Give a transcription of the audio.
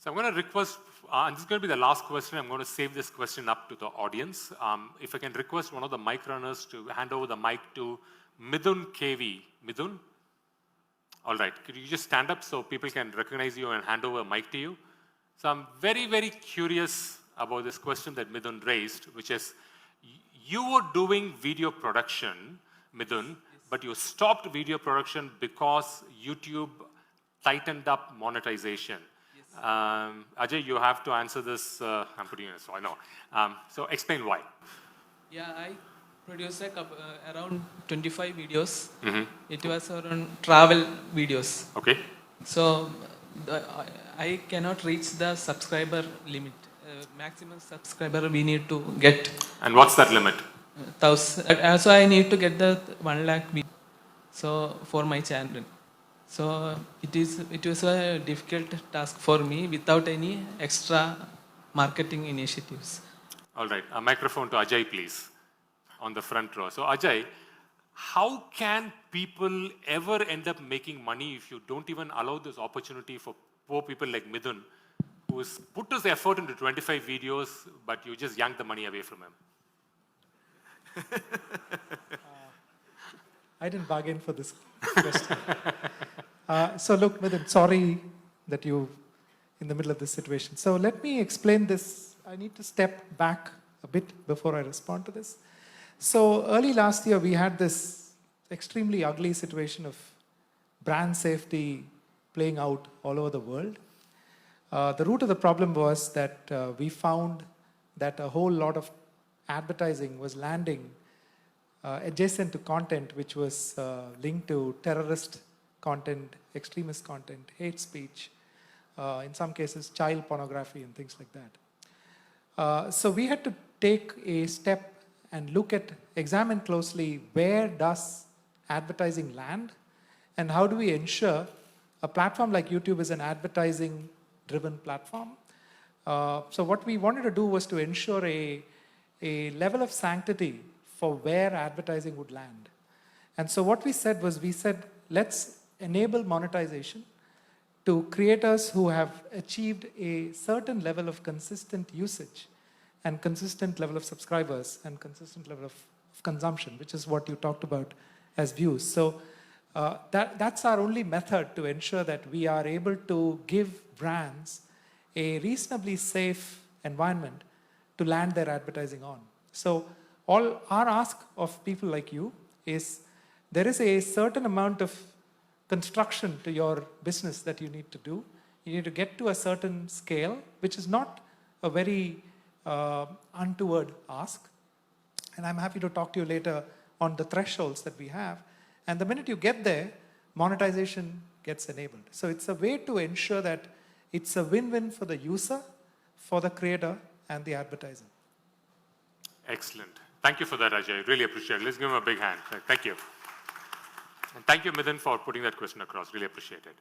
So I'm going to request, and this is going to be the last question. I'm going to save this question up to the audience. If I can request one of the mic runners to hand over the mic to Midhun KV. Midhun? All right. Could you just stand up so people can recognize you and hand over a mic to you? So I'm very, very curious about this question that Midhun raised, which is, you were doing video production, Midhun, yes, but you stopped video production because YouTube tightened up monetization. Ajay, you have to answer this. I'm putting it, so I know. So explain why. Yeah, I produced around 25 videos. Mm-hmm. It was around travel videos. Okay. So I cannot reach the subscriber limit. Maximum subscriber we need to get. And what's that limit? 1,000. So I need to get the 1 lakh. So for my channel. So it was a difficult task for me without any extra marketing initiatives. All right, a microphone to Ajay, please, on the front row. So Ajay, how can people ever end up making money if you don't even allow this opportunity for poor people like Midhun, who's put his effort into 25 videos, but you just yank the money away from him? I didn't bargain for this question. So look, Midhun, sorry that you're in the middle of this situation. So let me explain this. I need to step back a bit before I respond to this. So early last year, we had this extremely ugly situation of brand safety playing out all over the world. The root of the problem was that we found that a whole lot of advertising was landing adjacent to content which was linked to terrorist content, extremist content, hate speech, in some cases child pornography and things like that. So we had to take a step and examine closely where does advertising land and how do we ensure a platform like YouTube is an advertising driven platform. So what we wanted to do was to ensure a level of sanctity for where advertising would land. And so what we said was, let's enable monetization to creators who have achieved a certain level of consistent usage and consistent level of subscribers and consistent level of consumption, which is what you talked about as views. So that's our only method to ensure that we are able to give brands a reasonably safe environment to land their advertising on. So all our ask of people like you is there is a certain amount of construction to your business that you need to do. You need to get to a certain scale, which is not a very untoward ask. And I'm happy to talk to you later on the thresholds that we have. And the minute you get there, monetization gets enabled. So it's a way to ensure that it's a win-win for the user, for the creator, and the advertiser. Excellent. Thank you for that, Ajay. Really appreciate it. Let's give him a big hand. Thank you. And thank you, Midhun, for putting that question across. Really appreciate it.